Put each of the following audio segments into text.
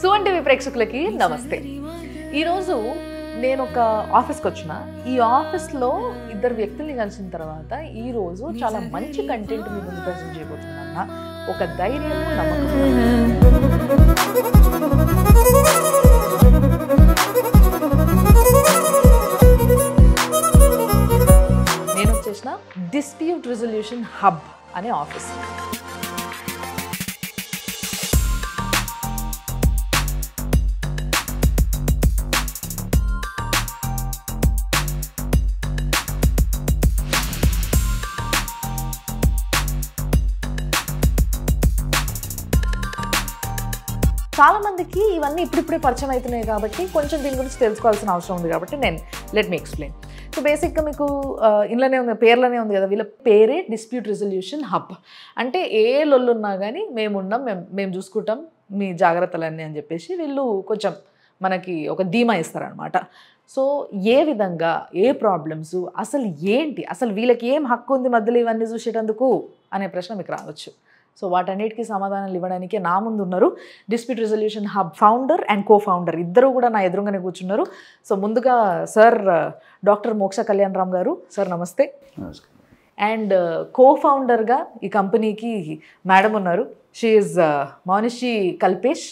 Suman TV ప్రేక్షకులకి నమస్తే. ఈరోజు నేను ఒక ఆఫీస్కి వచ్చిన. ఈ ఆఫీస్లో ఇద్దరు వ్యక్తుల్ని కలిసిన తర్వాత ఈరోజు చాలా మంచి కంటెంట్ మీ ముందు ప్రజెంట్ చేయబోతున్నాను. ఒక ధైర్యం, నమ్మకం. నేను వచ్చేసిన డిస్ప్యూట్ రిజల్యూషన్ హబ్ అనే ఆఫీస్. చాలా మందికి ఇవన్నీ ఇప్పుడిప్పుడే పరిచయం అవుతున్నాయి కాబట్టి కొంచెం దీని గురించి తెలుసుకోవాల్సిన అవసరం ఉంది కాబట్టి లెట్ మీ ఎక్స్ప్లెయిన్. సో బేసిక్గా మీకు ఇంట్లోనే ఉంది, పేర్లోనే ఉంది కదా, వీళ్ళ పేరే డిస్ప్యూట్ రిజల్యూషన్ హబ్. అంటే ఏ లొల్లు ఉన్నా కానీ మేము చూసుకుంటాం మీ జాగ్రత్తలన్నీ అని చెప్పేసి వీళ్ళు కొంచెం మనకి ఒక ధీమా ఇస్తారనమాట. సో ఏ విధంగా, ఏ ప్రాబ్లమ్స్, అసలు ఏంటి, అసలు వీళ్ళకి ఏం హక్కు ఉంది మధ్యలో ఇవన్నీ చూసేటందుకు అనే ప్రశ్న మీకు రావచ్చు. సో వాటన్నిటికీ సమాధానాలు ఇవ్వడానికి నా ముందు ఉన్నారు dispute resolution hub founder and co founder. ఇద్దరు కూడా నా ఎదురుగానే కూర్చున్నారు. సో ముందుగా సార్ డాక్టర్ మోక్ష కళ్యాణ్ రామ్ గారు. సార్ నమస్తే. అండ్ కో ఫౌండర్గా ఈ కంపెనీకి మేడం ఉన్నారు. She is Mounishi Kalpesh.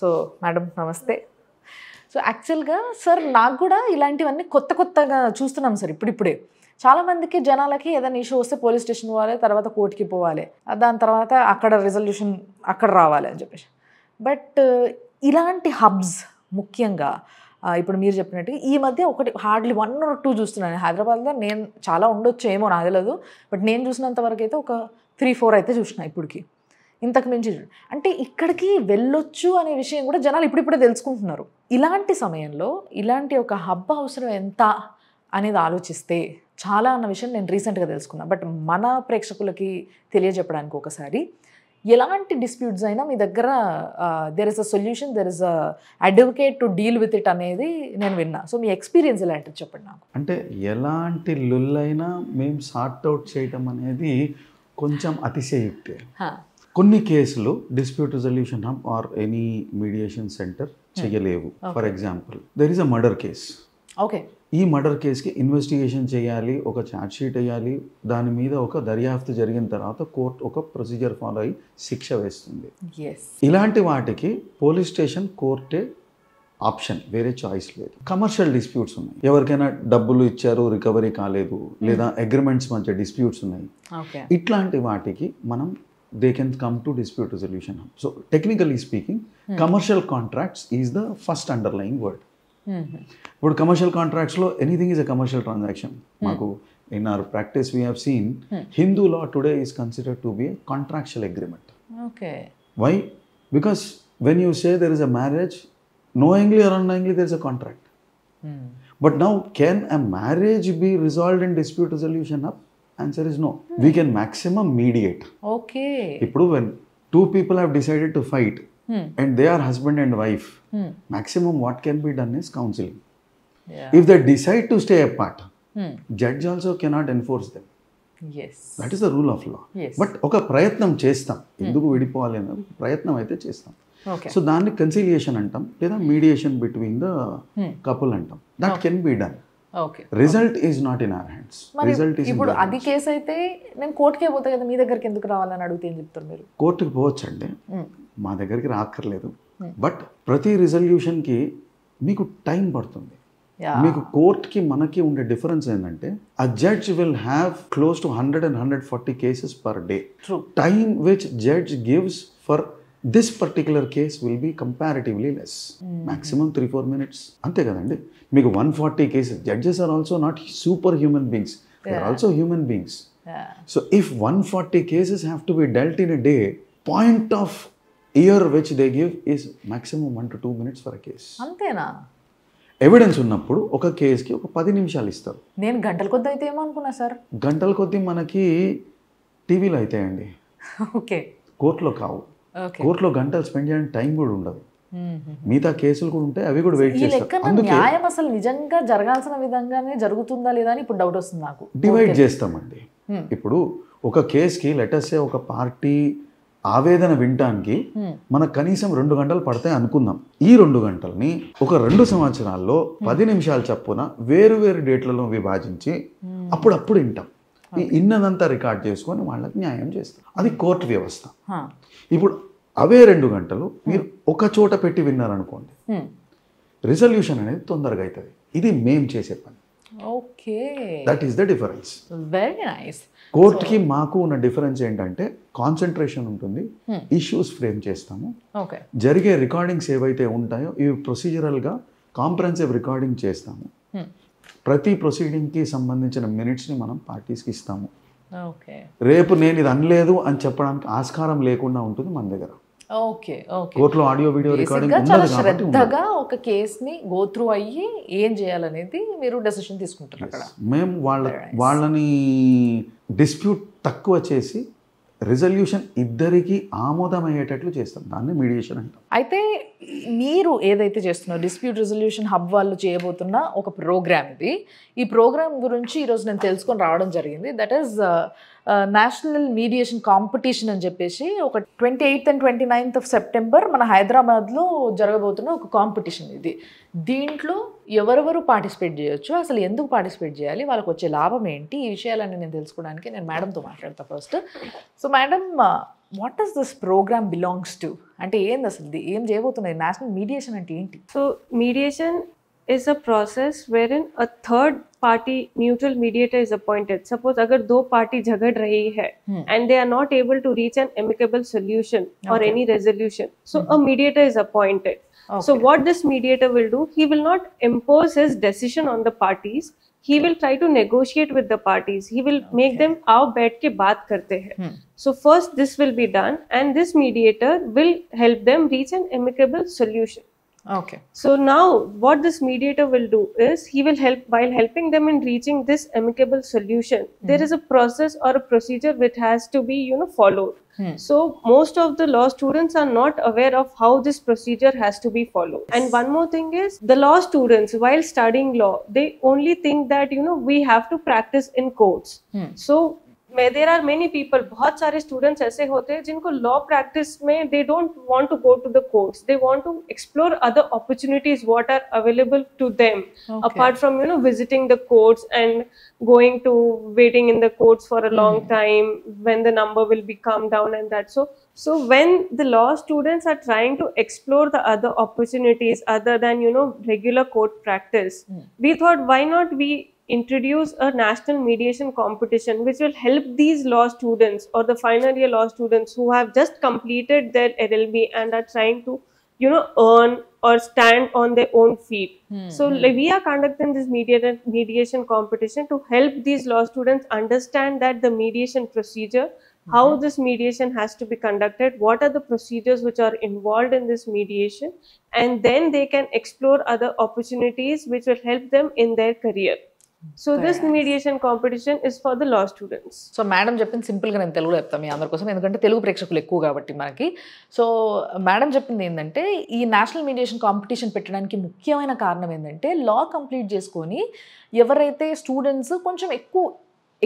So madam నమస్తే. సో యాక్చువల్గా సార్ నాకు కూడా ఇలాంటివన్నీ కొత్తగా చూస్తున్నాం సార్ ఇప్పుడిప్పుడే. చాలామందికి జనాలకి ఏదైనా ఇష్యూ వస్తే పోలీస్ స్టేషన్ పోవాలి, తర్వాత కోర్టుకి పోవాలి, దాని తర్వాత అక్కడ రిజల్యూషన్ అక్కడ రావాలి అని చెప్పేసి. బట్ ఇలాంటి హబ్స్ ముఖ్యంగా ఇప్పుడు మీరు చెప్పినట్టుగా ఈ మధ్య ఒకటి హార్డ్లీ 1 or 2 చూస్తున్నాను హైదరాబాద్లో. నేను చాలా ఉండొచ్చు ఏమో నాకు తెలియదు, బట్ నేను చూసినంత వరకు అయితే ఒక 3-4 అయితే చూసిన ఇప్పటికి. ఇంతకు మించి అంటే ఇక్కడికి వెళ్ళొచ్చు అనే విషయం కూడా జనాలు ఇప్పుడిప్పుడే తెలుసుకుంటున్నారు. ఇలాంటి సమయంలో ఇలాంటి ఒక హబ్ అవసరం ఎంత అనేది ఆలోచిస్తే చాలా అన్న విషయం నేను రీసెంట్గా తెలుసుకున్నా. బట్ మన ప్రేక్షకులకి తెలియజెప్పడానికి ఒకసారి ఎలాంటి డిస్ప్యూట్స్ అయినా మీ దగ్గర there is a solution, there is a advocate to deal with it అనేది నేను విన్నా. సో మీ ఎక్స్పీరియన్స్ ఎలాంటిది చెప్పండి నాకు. అంటే ఎలాంటి లుల్లైనా మేము సార్ట్అవుట్ చేయటం అనేది కొంచెం అతిశయోక్తి. కొన్ని కేసులు dispute resolution hub or any mediation centre చేయలేవు. For example there is a murder case. Okay, ఈ మర్డర్ కేసుకి ఇన్వెస్టిగేషన్ చేయాలి, ఒక ఛార్జ్ షీట్ వేయాలి, దాని మీద ఒక దర్యాప్తు జరిగిన తర్వాత కోర్టు ఒక ప్రొసీజర్ ఫాలో అయ్యి శిక్ష వేస్తుంది. ఇలాంటి వాటికి పోలీస్ స్టేషన్, కోర్టే ఆప్షన్, వేరే చాయిస్ లేదు. కమర్షియల్ డిస్ప్యూట్స్ ఉన్నాయి, ఎవరికైనా డబ్బులు ఇచ్చారు రికవరీ కాలేదు, లేదా అగ్రిమెంట్స్ మధ్య డిస్ప్యూట్స్ ఉన్నాయి, ఇట్లాంటి వాటికి మనం they can come to dispute resolution hub. So technically speaking commercial contracts is the first underlying word. ఇప్పుడు కమర్షియల్ కాంట్రాక్ట్స్లో anything is a commercial transaction. మాకు in our practice we have seen Hindu law today is considered to be a contractual agreement. Why? Because when you say there is a marriage, knowingly or unknowingly there is a contract. But now can a marriage be resolved in dispute resolution hub? Answer is no. We can maximum mediate. Okay. Ippudu when 2 people have decided to fight and they are husband and wife, maximum what can be done is counseling. If they decide to stay apart, judge also cannot enforce them. Yes. That is the rule of law. Yes. But oka prayatnam chestam, enduku vidipovali anadu prayatnam aithe chestam. So దాన్ని conciliation అంటాం, లేదా mediation between the couple అంటాం. That can be done. Result is not in our hands. Result is ఇప్పుడు అది case అయితే నేను కోర్టుకే పోతా కదా, మీ దగ్గరికి ఎందుకు రావాలని అడిగితే ఏం చెప్తారు మీరు? కోర్టుకి పోవచ్చండి, మా దగ్గరికి రాక్కర్లేదు. బట్ ప్రతి రిజల్యూషన్కి మీకు టైం పడుతుంది. మీకు కోర్టుకి మనకి ఉండే డిఫరెన్స్ ఏంటంటే a judge will have close to 100 and 140 cases per day. True. Time which judge gives for this particular case will be comparatively less. Maximum 3-4 minutes. అంతే కదండి. మీకు 140 cases. Judges are also not superhuman beings. They are also human beings. So if 140 cases have to be dealt in a day, point of year which they give is maximum 1 to 2 minutes for a case. అంతేనా? Evidence ఉన్నప్పుడు ఒక కేసుకి ఒక 10 నిమిషాలు ఇస్తారు. నేను గంటల కొద్ది అయితే ఏమో అనుకున్నా సార్. గంటల కొద్ది మనకి టీవీలో అవుతాయండి. ఓకే, కోర్టులో కావు. కోర్టులో గంటలు స్పెండ్ చేయడానికి టైం కూడా ఉండదు. మిగతా కేసులు కూడా ఉంటాయి, అవి కూడా వెయిట్ చేస్తారు. న్యాయం అసలు నిజంగా జరగాల్సిన విధంగానే జరుగుతుందా లేదా అని ఇప్పుడు డౌట్ వస్తుంది నాకు. డివైడ్ చేస్తామండి. ఇప్పుడు ఒక కేసుకి లెటర్స్ ఒక పార్టీ ఆవేదన వినటానికి మనకు కనీసం 2 గంటలు పడతాయి అనుకుందాం. ఈ 2 గంటల్ని ఒక 2 సంవత్సరాల్లో 10 నిమిషాలు చప్పున వేరు వేరు డేట్లలో విభజించి అప్పుడప్పుడు వింటాం. ఈ ఇన్నదంతా రికార్డ్ చేసుకొని వాళ్ళకి న్యాయం చేస్తాం. అది కోర్టు వ్యవస్థ. ఇప్పుడు అవే 2 గంటలు మీరు ఒక చోట పెట్టి విన్నారనుకోండి, రిజల్యూషన్ అనేది తొందరగా అవుతుంది. ఇది మేం చేసే పని. Okay, that is the difference. Very nice. కోర్టుకి మాకు ఉన్న డిఫరెన్స్ ఏంటంటే కాన్సన్ట్రేషన్ ఉంటుంది, ఇష్యూస్ ఫ్రేమ్ చేస్తాము, జరిగే రికార్డింగ్స్ ఏవైతే ఉంటాయో ఇవి ప్రొసీజరల్గా కాంప్రహెన్సివ్ రికార్డింగ్ చేస్తాము. ప్రతి ప్రొసీడింగ్కి సంబంధించిన మినిట్స్ని మనం పార్టీస్కి ఇస్తాము. రేపు నేను ఇది అనలేదు అని చెప్పడానికి ఆస్కారం లేకుండా ఉంటుంది మన దగ్గర. కోర్టులో ఆడియో వీడియో రికార్డింగ్ చాలా శ్రద్ధగా ఒక కేసుని గో త్రూ అయ్యి ఏం చేయాలనేది మీరు డెసిషన్ తీసుకుంటారు అక్కడ. మేము వాళ్ళని డిస్ప్యూట్ తక్కువ చేసి రిజల్యూషన్ ఇద్దరికి ఆమోదమయ్యేటట్లు చేస్తాం. దాన్ని మీడియేషన్ అంటాం. అయితే మీరు ఏదైతే చేస్తున్నారో డిస్ప్యూట్ రిజల్యూషన్ హబ్ వాళ్ళు చేయబోతున్న ఒక ప్రోగ్రామ్ ఇది. ఈ ప్రోగ్రామ్ గురించి ఈరోజు నేను తెలుసుకొని రావడం జరిగింది. That is national mediation competition అని చెప్పేసి ఒక 28th and 29th of September మన హైదరాబాద్లో జరగబోతున్న ఒక కాంపిటీషన్ ఇది. దీంట్లో ఎవరెవరు పార్టిసిపేట్ చేయొచ్చు, అసలు ఎందుకు పార్టిసిపేట్ చేయాలి, వాళ్ళకి వచ్చే లాభం ఏంటి, ఈ విషయాలన్నీ నేను తెలుసుకోవడానికి నేను మేడంతో మాట్లాడతాను first. So madam, what does this programme belongs to? అంటే ఏంది అసలు, ఏం చేయబోతున్నాయి? నేషనల్ మీడియేషన్ అంటే ఏంటి? So mediation is a process wherein a third party neutral mediator is appointed. Suppose agar do party jhagad rahi hai and they are not able to reach an amicable solution or any resolution, so a mediator is appointed. So what this mediator will do, he will not impose his decision on the parties, he will try to negotiate with the parties, he will make them aao baith ke baat karte hain. So first this will be done and this mediator will help them reach an amicable solution. Okay. So now what this mediator will do is he will help, while helping them in reaching this amicable solution, there is a process or a procedure which has to be followed. So most of the law students are not aware of how this procedure has to be followed. And one more thing is, the law students while studying law, they only think that we have to practice in courts. So there are many people, बहुत सारे students ऐसे होते हैं जिनको law practice में they don't want to go to the courts, they want to explore other opportunities what are available to them, apart from visiting the courts and going to waiting in the courts for a long time when the number will be calmed down and that. So when the law students are trying to explore the other opportunities other than regular court practice, we thought why not we introduce a national mediation competition which will help these law students or the final year law students who have just completed their LLB and are trying to earn or stand on their own feet. So we are conducting this mediation competition to help these law students understand that the mediation procedure, how this mediation has to be conducted, what are the procedures which are involved in this mediation, and then they can explore other opportunities which will help them in their career. So this mediation competition is for the law students. So madam చెప్పింది సింపుల్గా నేను తెలుగులో చెప్తాను మీ అందరి కోసం, ఎందుకంటే తెలుగు ప్రేక్షకులు ఎక్కువ కాబట్టి మనకి. సో మేడం చెప్పింది ఏంటంటే, ఈ నేషనల్ మీడియేషన్ కాంపిటీషన్ పెట్టడానికి ముఖ్యమైన కారణం ఏంటంటే, లా కంప్లీట్ చేసుకొని ఎవరైతే స్టూడెంట్స్ కొంచెం ఎక్కువ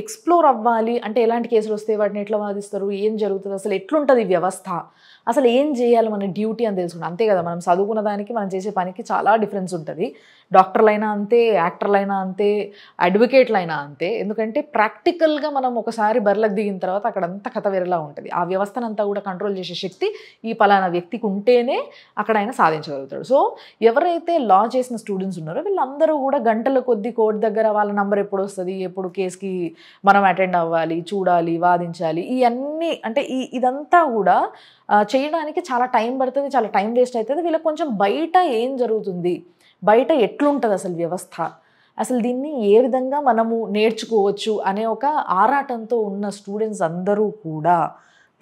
ఎక్స్ప్లోర్ అవ్వాలి అంటే, ఎలాంటి కేసులు వస్తే వాటిని ఎట్లా వాదిస్తారు, ఏం జరుగుతుంది, అసలు ఎట్లుంటుంది వ్యవస్థ, అసలు ఏం చేయాలి మన డ్యూటీ అని తెలుసుకుంటాం. అంతే కదా, మనం చదువుకున్న దానికి మనం చేసే పనికి చాలా డిఫరెన్స్ ఉంటుంది. డాక్టర్లైనా అంతే, యాక్టర్లైనా అంతే, అడ్వకేట్లైనా అంతే. ఎందుకంటే ప్రాక్టికల్గా మనం ఒకసారి బరిలోకి దిగిన తర్వాత అక్కడ అంతా కథ వేరేలా ఉంటుంది. ఆ వ్యవస్థనంతా కూడా కంట్రోల్ చేసే శక్తి ఈ పలానా వ్యక్తికి ఉంటేనే అక్కడ ఆయన సాధించగలుగుతాడు. సో ఎవరైతే లా చేసిన స్టూడెంట్స్ ఉన్నారో వీళ్ళందరూ కూడా గంటల కొద్దీ కోర్టు దగ్గర వాళ్ళ నంబర్ ఎప్పుడు వస్తుంది, ఎప్పుడు కేసుకి మనం అటెండ్ అవ్వాలి, చూడాలి, వాదించాలి, ఇవన్నీ అంటే ఇదంతా కూడా చేయడానికి చాలా టైం పడుతుంది, చాలా టైం వేస్ట్ అవుతుంది. వీళ్ళకి కొంచెం బయట ఏం జరుగుతుంది, బయట ఎట్లుంటుంది అసలు వ్యవస్థ, అసలు దీన్ని ఏ విధంగా మనము నేర్చుకోవచ్చు అనే ఒక ఆరాటంతో ఉన్న స్టూడెంట్స్ అందరూ కూడా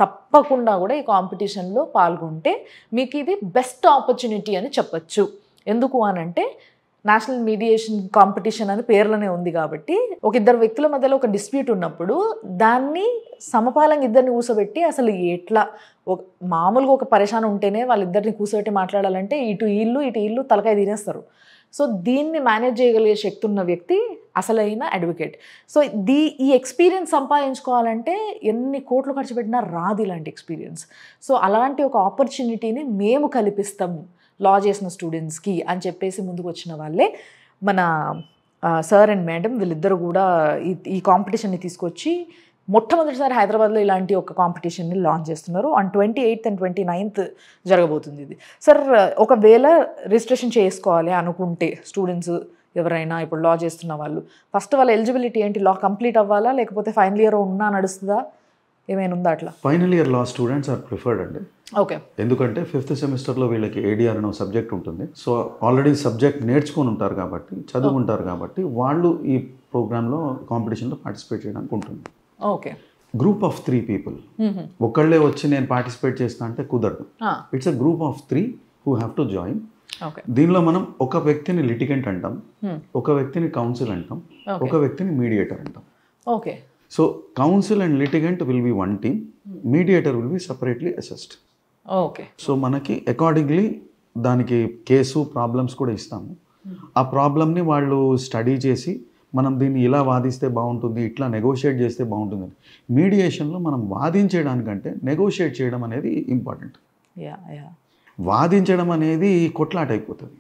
తప్పకుండా కూడా ఈ కాంపిటీషన్లో పాల్గొంటే మీకు ఇది బెస్ట్ ఆపర్చునిటీ అని చెప్పచ్చు. ఎందుకు అనంటే, నేషనల్ మీడియేషన్ కాంపిటీషన్ అని పేర్లోనే ఉంది కాబట్టి, ఒక ఇద్దరు వ్యక్తుల మధ్యలో ఒక డిస్ప్యూట్ ఉన్నప్పుడు దాన్ని సమపాలంగా ఇద్దరిని కూర్చోబెట్టి అసలు ఎట్లా, మామూలుగా ఒక పరేషాన్ ఉంటేనే వాళ్ళిద్దరిని కూర్చోబెట్టి మాట్లాడాలంటే ఇటు ఇల్లు తలకాయ తినేస్తారు. సో దీన్ని మేనేజ్ చేయగలిగే శక్తి ఉన్న వ్యక్తి అసలైన అడ్వకేట్. సో ఈ ఎక్స్పీరియన్స్ సంపాదించుకోవాలంటే ఎన్ని కోట్లు ఖర్చు పెట్టినా రాదు ఇలాంటి ఎక్స్పీరియన్స్. సో అలాంటి ఒక ఆపర్చునిటీని మేము కల్పిస్తాం లా చేసిన స్టూడెంట్స్కి అని చెప్పేసి ముందుకు వచ్చిన వాళ్ళే మన సార్ అండ్ మేడం. వీళ్ళిద్దరు కూడా ఈ కాంపిటీషన్ని తీసుకొచ్చి మొట్టమొదటిసారి హైదరాబాద్లో ఇలాంటి ఒక కాంపిటీషన్ని లాంచ్ చేస్తున్నారు. ఆన్ 28th and 29th జరగబోతుంది ఇది. సార్, ఒకవేళ రిజిస్ట్రేషన్ చేసుకోవాలి అనుకుంటే స్టూడెంట్స్ ఎవరైనా ఇప్పుడు లా చేస్తున్న వాళ్ళు, ఫస్ట్ వాళ్ళ ఎలిజిబిలిటీ ఏంటి? లా కంప్లీట్ అవ్వాలా, లేకపోతే ఫైనల్ ఇయర్ ఉన్నా నడుస్తుందా, ఏమైనా ఉందా అట్లా? Final year law students are preferred అండి. ఓకే. ఎందుకంటే 5th సెమిస్టర్లో వీళ్ళకి ఏడిఆర్ అనే సబ్జెక్ట్ ఉంటుంది. సో ఆల్రెడీ సబ్జెక్ట్ నేర్చుకొని ఉంటారు కాబట్టి, చదువుకుంటారు కాబట్టి వాళ్ళు ఈ ప్రోగ్రాంలో కాంపిటీషన్లో పార్టిసిపేట్ చేయడానికి ఉంటుంది. ఓకే. Group of 3 people. ఒకళ్ళే వచ్చి నేను పార్టిసిపేట్ చేస్తా అంటే కుదరదు. It's a group of 3 who have to join. దీనిలో మనం ఒక వ్యక్తిని లిటిగెంట్ అంటాం, ఒక వ్యక్తిని కౌన్సిల్ అంటాం, ఒక వ్యక్తిని మీడియేటర్ అంటాం. Okay. So council and litigant will be one team, mediator will be separately assessed. Okay. So మనకి అకార్డింగ్లీ దానికి కేసు ప్రాబ్లమ్స్ కూడా ఇస్తాము. ఆ ప్రాబ్లమ్ని వాళ్ళు స్టడీ చేసి మనం దీన్ని ఇలా వాదిస్తే బాగుంటుంది, ఇట్లా నెగోషియేట్ చేస్తే బాగుంటుందని. మీడియేషన్లో మనం వాదించడానికంటే నెగోషియేట్ చేయడం అనేది ఇంపార్టెంట్. వాదించడం అనేది కొట్లాట అయిపోతుంది.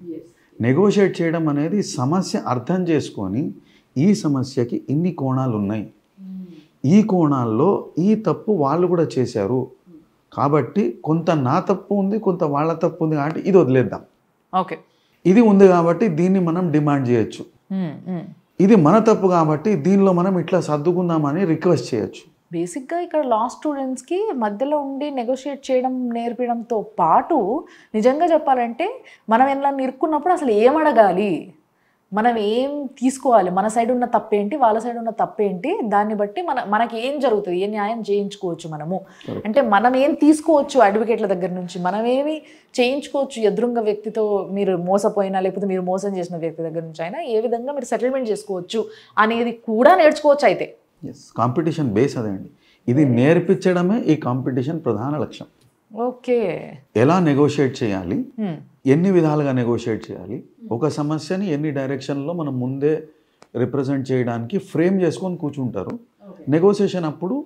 నెగోషియేట్ చేయడం అనేది సమస్య అర్థం చేసుకొని ఈ సమస్యకి ఇన్ని కోణాలు ఉన్నాయి, ఈ కోణాల్లో ఈ తప్పు వాళ్ళు కూడా చేశారు కాబట్టి కొంత నా తప్పు ఉంది, కొంత వాళ్ళ తప్పు ఉంది కాబట్టి ఇది వదిలేద్దాం. ఓకే. ఇది ఉంది కాబట్టి దీన్ని మనం డిమాండ్ చేయొచ్చు. ఇది మన తప్పు కాబట్టి దీనిలో మనం ఇట్లా సర్దుకుందామని రిక్వెస్ట్ చేయొచ్చు. బేసిక్గా ఇక్కడ లా స్టూడెంట్స్కి మధ్యలో ఉండి నెగోషియేట్ చేయడం నేర్పించడంతో పాటు నిజంగా చెప్పాలంటే మనం ఎలా ఇరుక్కున్నప్పుడు అసలు ఏం అడగాలి, మనం ఏం తీసుకోవాలి, మన సైడ్ ఉన్న తప్పేంటి, వాళ్ళ సైడ్ ఉన్న తప్పేంటి, దాన్ని బట్టి మనకి ఏం జరుగుతుంది, ఏ న్యాయం చేయించుకోవచ్చు మనము, అంటే మనం ఏం తీసుకోవచ్చు అడ్వకేట్ల దగ్గర నుంచి, మనం ఏమి చేయించుకోవచ్చు ఎదురుంగ వ్యక్తితో, మీరు మోసపోయినా లేకపోతే మీరు మోసం చేసిన వ్యక్తి దగ్గర నుంచి అయినా ఏ విధంగా మీరు సెటిల్మెంట్ చేసుకోవచ్చు అనేది కూడా నేర్చుకోవచ్చు. అయితే కాంపిటీషన్ బేస్ అదండి, ఇది నేర్పించడమే ఈ కాంపిటీషన్ ప్రధాన లక్ష్యం. ఓకే. ఎలా నెగోషియేట్ చేయాలి, ఎన్ని విధాలుగా నెగోషియేట్ చేయాలి, ఒక సమస్యని ఎన్ని డైరెక్షన్లో మనం ముందే రిప్రజెంట్ చేయడానికి ఫ్రేమ్ చేసుకొని కూర్చుంటారు. నెగోషియేషన్ అప్పుడు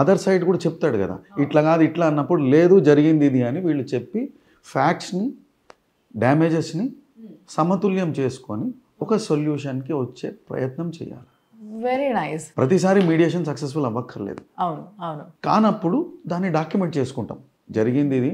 అదర్ సైడ్ కూడా చెప్తాడు కదా, ఇట్లా కాదు ఇట్లా అన్నప్పుడు లేదు జరిగింది ఇది అని వీళ్ళు చెప్పి ఫ్యాక్ట్స్ని డ్యామేజెస్ని సమతుల్యం చేసుకొని ఒక సొల్యూషన్కి వచ్చే ప్రయత్నం చేయాలి. Very nice. ప్రతిసారి మీడియేషన్ సక్సెస్ఫుల్ అవ్వక్కర్లేదు. అవును అవును. కానప్పుడు దాన్ని డాక్యుమెంట్ చేసుకుంటాం, జరిగింది ఇది,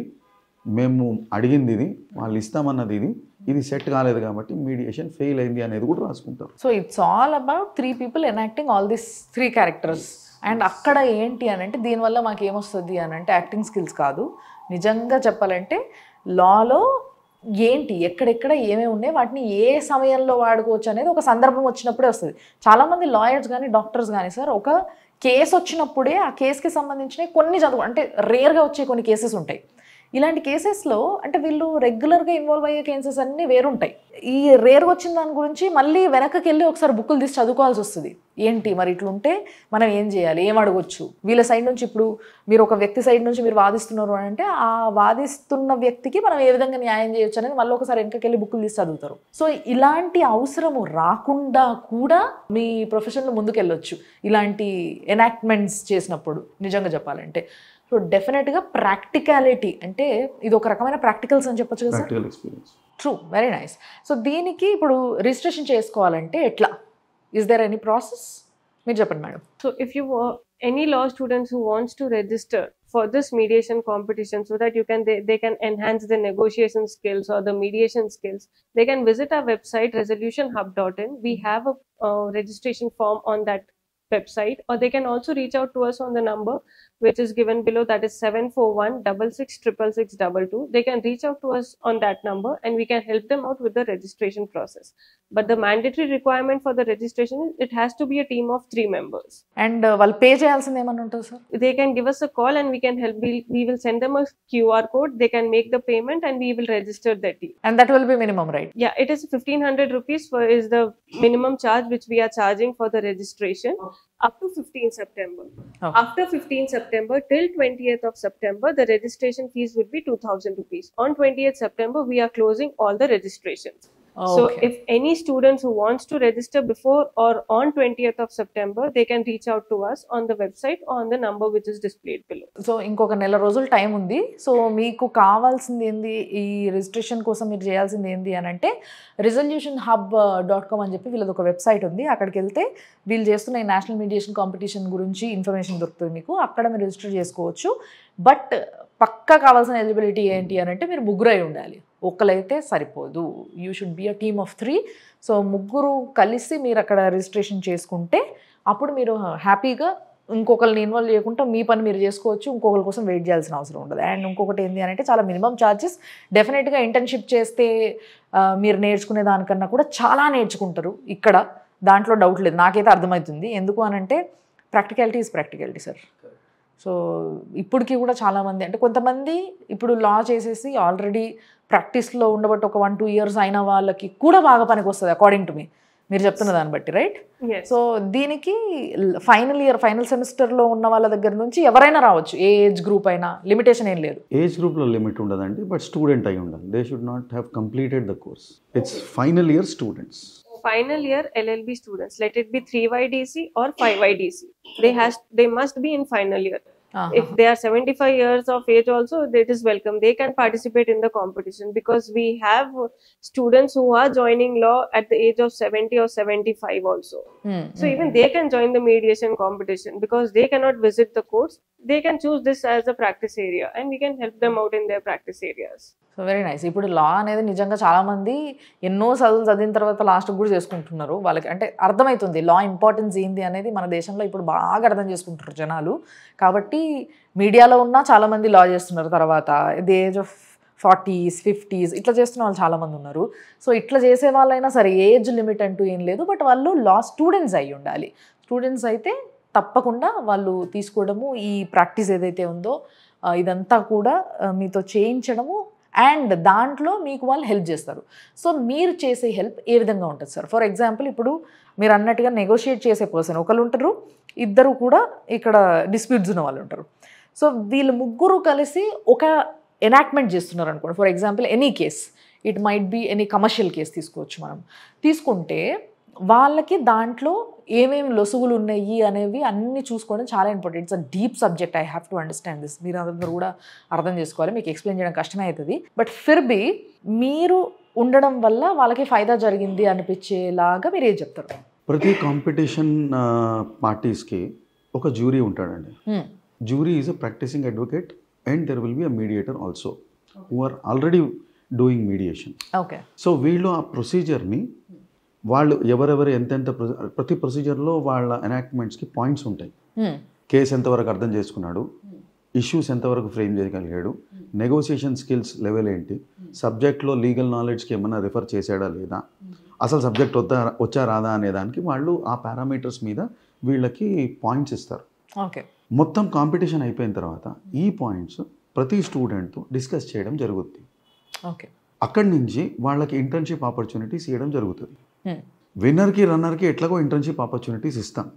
మేము అడిగింది ఇది, వాళ్ళు ఇస్తామన్నది ఇది, ఇది సెట్ కాలేదు కాబట్టి మీడియేషన్ ఫెయిల్ అయింది అనేది కూడా రాసుకుంటారు. So it's all about 3 people enacting all this 3 characters. And అక్కడ ఏంటి అని అంటే దీనివల్ల మాకు ఏమొస్తుంది అని అంటే యాక్టింగ్ స్కిల్స్ కాదు, నిజంగా చెప్పాలంటే లాలో ఏంటి ఎక్కడెక్కడ ఏమేమి ఉన్నాయి వాటిని ఏ సమయంలో వాడుకోవచ్చు అనేది ఒక సందర్భం వచ్చినప్పుడే వస్తుంది. చాలామంది లాయర్స్ కానీ డాక్టర్స్ కానీ సార్ ఒక కేసు వచ్చినప్పుడే ఆ కేసుకి సంబంధించిన కొన్ని అంటే రేర్గా వచ్చే కొన్ని కేసెస్ ఉంటాయి. ఇలాంటి కేసెస్లో అంటే వీళ్ళు రెగ్యులర్గా ఇన్వాల్వ్ అయ్యే కేసెస్ అన్నీ వేరుంటాయి. ఈ రేర్గా వచ్చిన దాని గురించి మళ్ళీ వెనక్కి వెళ్ళి ఒకసారి బుక్కులు తీసి చదువుకోవాల్సి వస్తుంది. ఏంటి మరి ఇట్లుంటే మనం ఏం చేయాలి, ఏం అడగొచ్చు, వీళ్ళ సైడ్ నుంచి ఇప్పుడు మీరు ఒక వ్యక్తి సైడ్ నుంచి మీరు వాదిస్తున్నారు అని అంటే ఆ వాదిస్తున్న వ్యక్తికి మనం ఏ విధంగా న్యాయం చేయొచ్చు అనేది మళ్ళీ ఒకసారి వెనక్కి వెళ్ళి బుక్కులు తీసి చదువుతారు. సో ఇలాంటి అవసరము రాకుండా కూడా మీ ప్రొఫెషన్లో ముందుకెళ్ళొచ్చు ఇలాంటి ఎనాక్ట్మెంట్స్ చేసినప్పుడు నిజంగా చెప్పాలంటే. సో డెఫినెట్గా ప్రాక్టికాలిటీ అంటే ఇది ఒక రకమైన ప్రాక్టికల్స్ అని చెప్పొచ్చు కదా sir. True, very nice. So దీనికి ఇప్పుడు రిజిస్ట్రేషన్ చేసుకోవాలంటే ఎట్లా, ఇస్ దేర్ ఎనీ ప్రాసెస్, మీరు చెప్పండి madam. So if you any law students who wants to register for this mediation competition so that they can enhance their negotiation skills or the mediation skills, they can visit our website resolutionhub.in. We have a registration form on that website, or they can also reach out to us on the number which is given below, that is 741666622. They can reach out to us on that number and we can help them out with the registration process. But the mandatory requirement for the registration is it has to be a team of 3 members. And వాళ్ళు pay చేయాల్సింది ఏమన్నా ఉంటుందా sir? They can give us a call and we can help. We will send them a QR code. They can make the payment and we will register that team. And that will be minimum, right? Yeah, it is 1500 rupees is the minimum charge which we are charging for the registration up to 15 September. Okay. After 15 September till 20th of September, the registration fees would be 2000 rupees. On 20th September, we are closing all the registrations. So if any students who wants to register before or on 20th of September, they can reach out to us on the website or on the number which is displayed below. So ఇంకొక నెల రోజులు time ఉంది. So మీకు కావాల్సింది ఏంది, ఈ registration కోసం మీరు చేయాల్సింది ఏంది అని అంటే resolutionhub.com అని చెప్పి వీళ్ళది ఒక వెబ్సైట్ ఉంది. అక్కడికి వెళ్తే వీళ్ళు చేస్తున్న ఈ నేషనల్ మీడియేషన్ కాంపిటీషన్ గురించి ఇన్ఫర్మేషన్ దొరుకుతుంది మీకు. అక్కడ మీరు రిజిస్టర్ చేసుకోవచ్చు. బట్ పక్కా కావాల్సిన ఎలిజిబిలిటీ ఏంటి అని అంటే మీరు ముగ్గురు అయి ఉండాలి, ఒక్కలైతే సరిపోదు. You should be a team of 3. So ముగ్గురు కలిసి మీరు అక్కడ రిజిస్ట్రేషన్ చేసుకుంటే అప్పుడు మీరు హ్యాపీగా ఇంకొకరిని ఇన్వాల్వ్ చేయకుండా మీ పని మీరు చేసుకోవచ్చు, ఇంకొకరి కోసం వెయిట్ చేయాల్సిన అవసరం ఉండదు. అండ్ ఇంకొకటి ఏంటి అని అంటే చాలా మినిమం ఛార్జెస్. డెఫినెట్గా ఇంటర్న్షిప్ చేస్తే మీరు నేర్చుకునే దానికన్నా కూడా చాలా నేర్చుకుంటారు ఇక్కడ, దాంట్లో డౌట్ లేదు. నాకైతే అర్థమవుతుంది. ఎందుకు అని అంటే practicality is practicality sir. So ఇప్పటికీ కూడా చాలామంది అంటే కొంతమంది ఇప్పుడు లా చేసేసి ఆల్రెడీ ప్రాక్టీస్లో ఉండబట్టి ఒక 1-2 years అయిన వాళ్ళకి కూడా బాగా పనికి వస్తుంది అకార్డింగ్ టు మీ, మీరు చెప్తున్న దాన్ని బట్టి, రైట్? సో దీనికి ఫైనల్ సెమిస్టర్లో ఉన్న వాళ్ళ దగ్గర నుంచి ఎవరైనా రావచ్చు, ఏ ఏజ్ గ్రూప్ అయినా, లిమిటేషన్ ఏం లేదు. ఏజ్ గ్రూప్లో లిమిట్ ఉండదండి, బట్ స్టూడెంట్ అయి ఉండాలి. They should not have completed the course. It's final year students. Final year LLB students, let it be 3YDC or 5YDC, they must be in final year. If they are 75 years of age also, that is welcome. They can participate in the competition because we have students who are joining law at the age of 70 or 75 also. So even they can join the mediation competition because they cannot visit the courts. They can choose this as a practice area and we can help them out in their practice areas. So very nice. ఇప్పుడు లా అనేది నిజంగా చాలామంది ఎన్నో చదివిన తర్వాత లాస్ట్కి కూడా చేసుకుంటున్నారు. వాళ్ళకి అంటే అర్థమవుతుంది లా ఇంపార్టెన్స్ ఏంది అనేది మన దేశంలో ఇప్పుడు బాగా అర్థం చేసుకుంటున్నారు జనాలు. కాబట్టి మీడియాలో ఉన్న చాలామంది లా చేస్తున్నారు. తర్వాత the age of 40s 50s ఇట్లా చేస్తున్న వాళ్ళు చాలామంది ఉన్నారు. సో ఇట్లా చేసే వాళ్ళైనా సరే ఏజ్ లిమిట్ అంటూ ఏం లేదు, బట్ వాళ్ళు లా స్టూడెంట్స్ అయి ఉండాలి. స్టూడెంట్స్ అయితే తప్పకుండా వాళ్ళు తీసుకోవడము, ఈ ప్రాక్టీస్ ఏదైతే ఉందో ఇదంతా కూడా మీతో చేయించడము, అండ్ దాంట్లో మీకు వాళ్ళు హెల్ప్ చేస్తారు. సో మీరు చేసే హెల్ప్ ఏ విధంగా ఉంటుంది సార్? ఫర్ ఎగ్జాంపుల్ ఇప్పుడు మీరు అన్నట్టుగా నెగోషియేట్ చేసే పర్సన్ ఒకళ్ళు ఉంటారు, ఇద్దరు కూడా ఇక్కడ డిస్ప్యూట్స్ ఉన్న వాళ్ళు ఉంటారు. సో వీళ్ళు ముగ్గురు కలిసి ఒక ఎనాక్ట్మెంట్ చేస్తున్నారు అనుకోండి. For example any case, it might be any commercial case తీసుకోవచ్చు. మనం తీసుకుంటే వాళ్ళకి దాంట్లో ఏమేమి లొసుగులు ఉన్నాయి అనేవి అన్నీ చూసుకోవడం చాలా important. It's a deep subject. I have to understand this. మీరు అందరూ కూడా అర్థం చేసుకోవాలి. మీకు ఎక్స్ప్లెయిన్ చేయడం కష్టమే అవుతుంది. బట్ ఫిర్బీ మీరు ఉండడం వల్ల వాళ్ళకి ఫైదా జరిగింది అనిపించేలాగా మీరు ఏం చెప్తారు? ప్రతి కాంపిటీషన్ పార్టీస్కి ఒక జ్యూరీ ఉంటాడండి. Jury is a practising advocate and there will be a mediator also who are already doing mediation. Okay. So వీళ్ళు ఆ ప్రొసీజర్ని వాళ్ళు ఎవరెవరు ఎంతెంత ప్రతి ప్రొసీజర్లో వాళ్ళ ఎనాక్ట్మెంట్స్కి పాయింట్స్ ఉంటాయి. కేసు ఎంతవరకు అర్థం చేసుకున్నాడు, ఇష్యూస్ ఎంతవరకు ఫ్రేమ్ చేయగలిగాడు, నెగోసియేషన్ స్కిల్స్ లెవెల్ ఏంటి, సబ్జెక్ట్లో లీగల్ నాలెడ్జ్కి ఏమైనా రిఫర్ చేశాడా లేదా, అసలు సబ్జెక్ట్ వచ్చా రాదా అనే దానికి వాళ్ళు ఆ పారామీటర్స్ మీద వీళ్ళకి పాయింట్స్ ఇస్తారు. ఓకే. మొత్తం కాంపిటీషన్ అయిపోయిన తర్వాత ఈ పాయింట్స్ ప్రతి స్టూడెంట్తో డిస్కస్ చేయడం జరుగుతుంది. ఓకే. అక్కడి నుంచి వాళ్ళకి ఇంటర్న్షిప్ ఆపర్చునిటీస్ ఇవ్వడం జరుగుతుంది. విన్నర్కి రన్నర్కి ఎట్లాగో ఇంటర్న్షిప్ ఆపర్చునిటీస్ ఇస్తాం.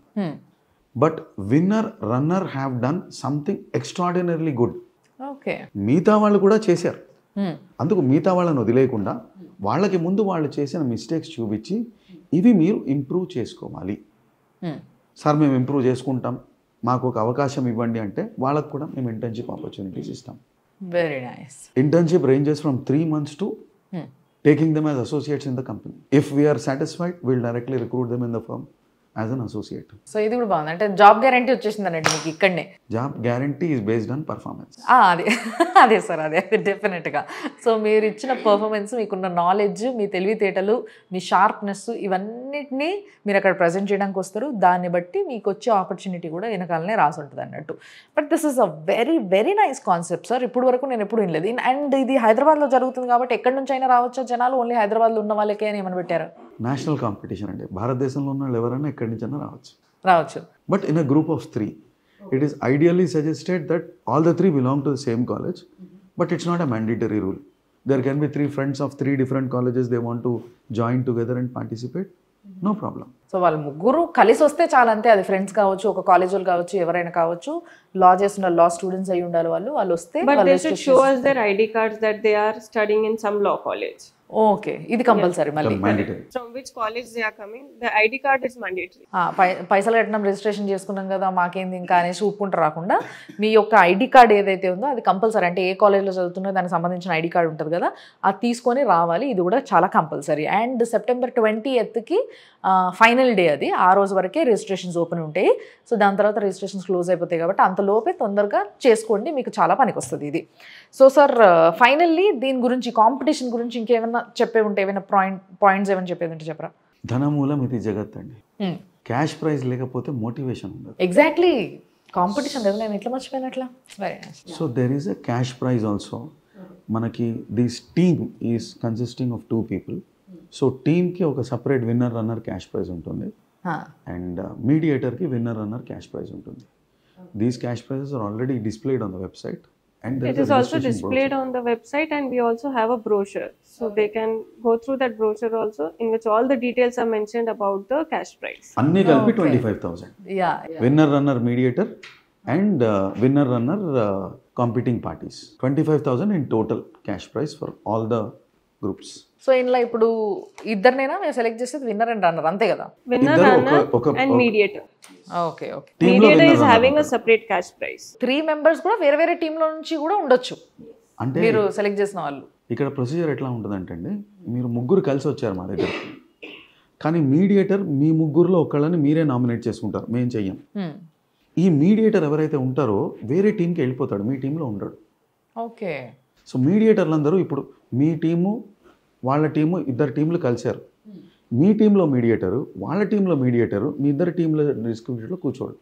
But winner runner have done something extraordinarily good. Okay. మిగతా వాళ్ళు కూడా చేశారు. అందుకు మిగతా వాళ్ళని వదిలేయకుండా వాళ్ళకి ముందు వాళ్ళు చేసిన మిస్టేక్స్ చూపించి ఇవి మీరు ఇంప్రూవ్ చేసుకోవాలి సార్, మేము ఇంప్రూవ్ చేసుకుంటాం, మాకు ఒక అవకాశం ఇవ్వండి అంటే వాళ్ళకు కూడా మేము ఇంటర్న్షిప్ ఆపర్చునిటీస్ ఇస్తాం. Very nice. Internship ranges from 3 months to taking them as associates in the company. If we are satisfied, we'll directly recruit them in the firm as an associate. So ఇది కూడా బాగుంది. అంటే job guarantee వచ్చేసింది అన్నట్టు మీకు ఇక్కడనే. Job guarantee is based on performance. అదే sir, అదే డెఫినెట్గా. సో మీరు ఇచ్చిన పర్ఫార్మెన్స్, మీకున్న నాలెడ్జ్, మీ తెలివితేటలు, మీ షార్ప్నెస్, ఇవన్నిటినీ మీరు అక్కడ ప్రజెంట్ చేయడానికి వస్తారు. దాన్ని బట్టి మీకు వచ్చే ఆపర్చునిటీ కూడా వెనకాలనే రాసి ఉంటుంది అన్నట్టు. But this is a very very nice concept sir. ఇప్పుడు వరకు నేను ఎప్పుడు వినలేదు. అండ్ ఇది హైదరాబాద్లో జరుగుతుంది కాబట్టి ఎక్కడి నుంచి అయినా రావచ్చా జనాలు? ఓన్లీ హైదరాబాద్లో ఉన్న వాళ్ళకే అని ఏమని పెట్టారు? నేషనల్ కాంపిటీషన్ అండి. భారతదేశంలో ఉన్న వాళ్ళు ఎవరైనా ఎక్కడి నుంచైనా రావచ్చు. But in a group of 3 it is ideally suggested that all the 3 belong to the same college, but it's not a mandatory rule. There can be 3 friends of 3 different colleges, they want to join together and participate, no problem. So వాళ్ళు ముగ్గురు కలిసి వస్తే చాలా, అంతే. అది friends కావచ్చు, ఒక college వాళ్ళు కావచ్చు, ఎవరైనా కావచ్చు, లా చేస్తున్న లా స్టూడెంట్స్ అయి ఉండాలి వాళ్ళు వస్తే. But they should show us their ID cards that they are studying in some law college. Okay, ఇది కంపల్సరీ మళ్ళీ. Mandatory. From which college they are coming, the ID card is mandatory. పైసలు కట్టినాం, registration చేసుకున్నాం కదా మాకేంది ఇంకా అనేసి ఊపుకుంటూ రాకుండా మీ యొక్క ఐడి కార్డ్ ఏదైతే ఉందో అది కంపల్సరీ. అంటే ఏ కాలేజ్లో చదువుతున్నా దానికి సంబంధించిన ఐడి కార్డ్ ఉంటుంది కదా, అది తీసుకొని రావాలి. ఇది కూడా చాలా compulsory. And September 20th final day అది. ఆ రోజు వరకే రిజిస్ట్రేషన్స్ ఓపెన్ ఉంటాయి. సో దాని తర్వాత రిజిస్ట్రేషన్స్ క్లోజ్ అయిపోతాయి కాబట్టి అంతలోపే తొందరగా చేసుకోండి, మీకు చాలా పనికి వస్తుంది ఇది. సో సార్, ఫైనల్లీ దీని గురించి, కాంపిటీషన్ గురించి ఇంకేమైనా చెప్పే ఉంటే, ఏమైనా పాయింట్స్ ఏమైనా చెప్పేది ఉంటే చెప్పరా? ధనమూలం ఇది జగత్ అండి. క్యాష్ ప్రైజ్ లేకపోతే మోటివేషన్ ఉండదు. ఎగ్జాక్ట్లీ, కాంపిటీషన్ కదా, నేను ఎట్లా మర్చిపోయినట్లా. So there is a cash prize also. మనకి this team is consisting of 2 people. So టీమ్కి ఒక separate winner runner cash prize ఉంటుంది, అండ్ మీడియేటర్కి విన్నర్ రన్నర్ క్యాష్ ప్రైజ్ ఉంటుంది. These cash prizes are already displayed on the website. And it is also displayed on the website, and we also have a brochure, so they can go through that brochure also, in which all the details are mentioned about the cash prize. Anni kalpi 25,000. Yeah. Winner runner mediator and winner runner competing parties. 25,000 in total cash prize for all the groups. So ఇంట్లో ఇప్పుడు ఇద్దరినైనా మేము select చేసేది winner and runner, అంతే కదా? Winner, runner and mediator. Okay okay. Mediator is having a separate cash prize. 3 members కూడా వేరే వేరే టీంలో నుంచి కూడా ఉండొచ్చు, అంటే మీరు సెలెక్ట్ చేసిన వాళ్ళు. ఇక్కడ ప్రొసీజర్ ఎట్లా ఉంటుందంటే అండి, మీరు ముగ్గురు కలిసి వచ్చారు మా దగ్గర, కానీ మీడియేటర్ మీ ముగ్గురులో ఒకళ్ళని మీరే నామినేట్ చేసుకుంటారు, మేము చెయ్యం. ఈ మీడియేటర్ ఎవరైతే ఉంటారో వేరే టీంకి వెళ్ళిపోతాడు, మీ టీంలో ఉండడు. ఓకే. సో మీడియేటర్లు అందరూ ఇప్పుడు మీ టీము వాళ్ళ టీము, 2 టీంలు కలిశారు. మీ టీంలో మీడియేటరు, వాళ్ళ టీంలో మీడియేటరు, మీ 2 టీంల డిస్ట్రిబ్యూటర్లో కూర్చోడు,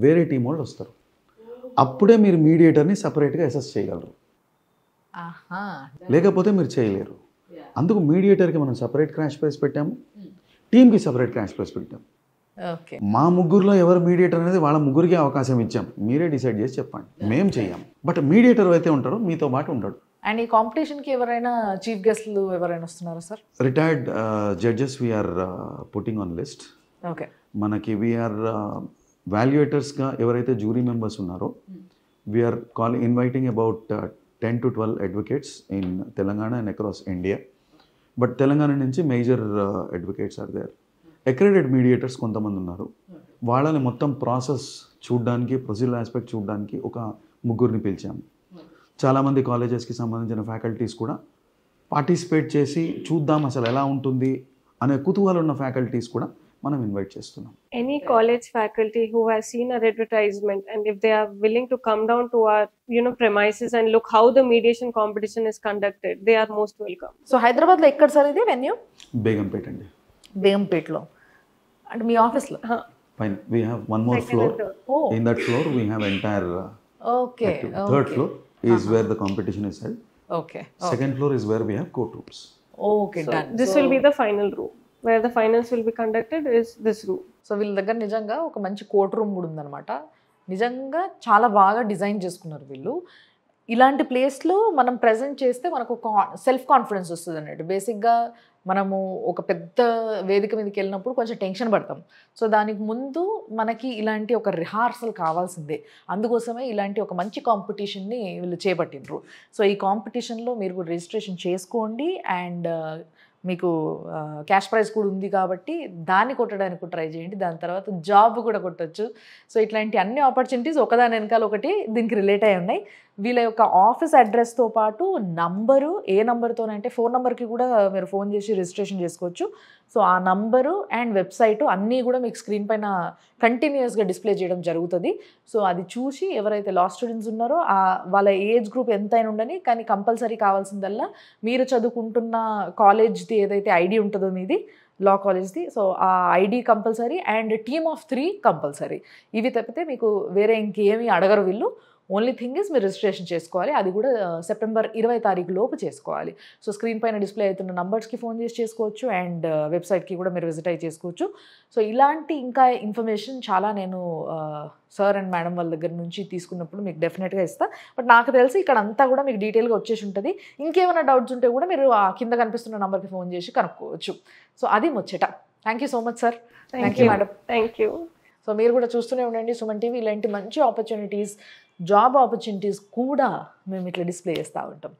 వేరే టీం వాళ్ళు వస్తారు. అప్పుడే మీరు మీడియేటర్ని సపరేట్గా అసెస్ చేయగలరు, లేకపోతే మీరు చేయలేరు. అందుకు మీడియేటర్కి మనం సపరేట్ క్యాష్ ప్రైస్ పెట్టాము, టీంకి సపరేట్ క్యాష్ ప్రైస్ పెట్టాము. మా ముగ్గురులో ఎవరు మీడియేటర్ అనేది వాళ్ళ ముగ్గురికి అవకాశం ఇచ్చాం, మీరే డిసైడ్ చేసి చెప్పండి, మేము చెయ్యం. బట్ మీడియేటర్ అయితే ఉంటారో మీతో పాటు ఉంటాడు. అండ్ ఈ కాంపిటీషన్కి ఎవరైనా చీఫ్ గెస్ట్లు ఎవరైనా వస్తున్నారా sir? Retired judges we are putting on list. Okay. మనకి వీఆర్ వాల్యుయేటర్స్గా ఎవరైతే జ్యూరీ మెంబర్స్ ఉన్నారో we are inviting about 10 to 12 advocates in Telangana and across India. But Telangana నుంచి major advocates are there. Accredited mediators కొంతమంది ఉన్నారు, వాళ్ళని మొత్తం ప్రాసెస్ చూడడానికి, ప్రొసీజర్ ఆస్పెక్ట్ చూడడానికి ఒక 3 పిలిచాము. చాలామంది కాలేజెస్కి సంబంధించిన ఫ్యాకల్టీస్ కూడా పార్టిసిపేట్ చేసి చూద్దాం అసలు ఎలా ఉంటుంది అనే కుతూహలం ఉన్న ఫ్యాకల్టీస్ కూడా మనం ఇన్వైట్ చేస్తున్నాం. Any college faculty who has seen our advertisement, and if they are willing to come down to our premises and look how the mediation competition is conducted, they are most welcome. So హైదరాబాద్లో ఎక్కడ sir ఇది venue? Begumpet అండి. బేగంపేటలో అంటే మీ ఆఫీస్లో? Fine. We have one more floor. In that floor we have entire okay. Third floor is where the competition is held. Okay. Second floor is where we have courtrooms. Okay, So done. this will be the final room where the finals will be conducted, is this room. So వీళ్ళ దగ్గర నిజంగా ఒక మంచి court room కూడా ఉందన్నమాట. నిజంగా చాలా బాగా డిజైన్ చేసుకున్నారు వీళ్ళు. ఇలాంటి ప్లేస్లో మనం ప్రజెంట్ చేస్తే మనకు సెల్ఫ్ కాన్ఫిడెన్స్ వస్తుంది అన్నట్టు. బేసిక్గా మనము ఒక పెద్ద వేదిక మీదకి వెళ్ళినప్పుడు కొంచెం టెన్షన్ పడతాం. సో దానికి ముందు మనకి ఇలాంటి ఒక రిహార్సల్ కావాల్సిందే. అందుకోసమే ఇలాంటి ఒక మంచి కాంపిటీషన్ని వీళ్ళు చేపట్టినరు. సో ఈ కాంపిటీషన్లో మీరు కూడా రిజిస్ట్రేషన్ చేసుకోండి. అండ్ మీకు క్యాష్ ప్రైజ్ కూడా ఉంది కాబట్టి దాన్ని కొట్టడానికి ట్రై చేయండి. దాని తర్వాత జాబ్ కూడా కొట్టచ్చు. సో ఇట్లాంటి అన్ని ఆపర్చునిటీస్ ఒకదాని వెనకాల ఒకటి దీనికి రిలేట్ అయి ఉన్నాయి. వీళ్ళ యొక్క ఆఫీస్ అడ్రస్తో పాటు నంబరు, ఏ నంబర్తోనంటే ఫోన్ నెంబర్కి కూడా మీరు ఫోన్ చేసి రిజిస్ట్రేషన్ చేసుకోవచ్చు. సో ఆ నంబరు అండ్ వెబ్సైటు అన్నీ కూడా మీకు స్క్రీన్ పైన కంటిన్యూస్గా డిస్ప్లే చేయడం జరుగుతుంది. సో అది చూసి ఎవరైతే లా స్టూడెంట్స్ ఉన్నారో వాళ్ళ ఏజ్ గ్రూప్ ఎంతైనా ఉండని, కానీ కంపల్సరీ కావాల్సిందల్లా మీరు చదువుకుంటున్న కాలేజ్ది ఏదైతే ఐడి ఉంటుందో మీది, లా కాలేజ్ది, సో ఆ ID compulsory and team of 3 compulsory. ఇవి తప్పితే మీకు వేరే ఇంకేమీ అడగరు వీళ్ళు. ఓన్లీ థింగ్ ఇస్ మీరు రిజిస్ట్రేషన్ చేసుకోవాలి. అది కూడా September 20 లోపు చేసుకోవాలి. సో స్క్రీన్ పైన డిస్ప్లే అవుతున్న నంబర్స్కి ఫోన్ చేసి చేసుకోవచ్చు అండ్ వెబ్సైట్కి కూడా మీరు విజిట్ అయ్యి చేసుకోవచ్చు. సో ఇలాంటి ఇంకా ఇన్ఫర్మేషన్ చాలా నేను సార్ అండ్ మేడం వాళ్ళ దగ్గర నుంచి తీసుకున్నప్పుడు మీకు డెఫినెట్గా ఇస్తాను. బట్ నాకు తెలిసి ఇక్కడ అంతా కూడా మీకు డీటెయిల్గా వచ్చేసి ఉంటుంది. ఇంకేమైనా డౌట్స్ ఉంటే కూడా మీరు ఆ కింద కనిపిస్తున్న నెంబర్కి ఫోన్ చేసి కనుక్కోవచ్చు. సో అది ముచ్చట. Thank you so much sir. Thank you madam. Thank you. So మీరు కూడా చూస్తూనే ఉండండి సుమన్ టీవీ. ఇలాంటి మంచి ఆపర్చునిటీస్, జాబ్ ఆపర్చునిటీస్ కూడా మేము ఇట్లా డిస్ప్లే చేస్తూ ఉంటాం.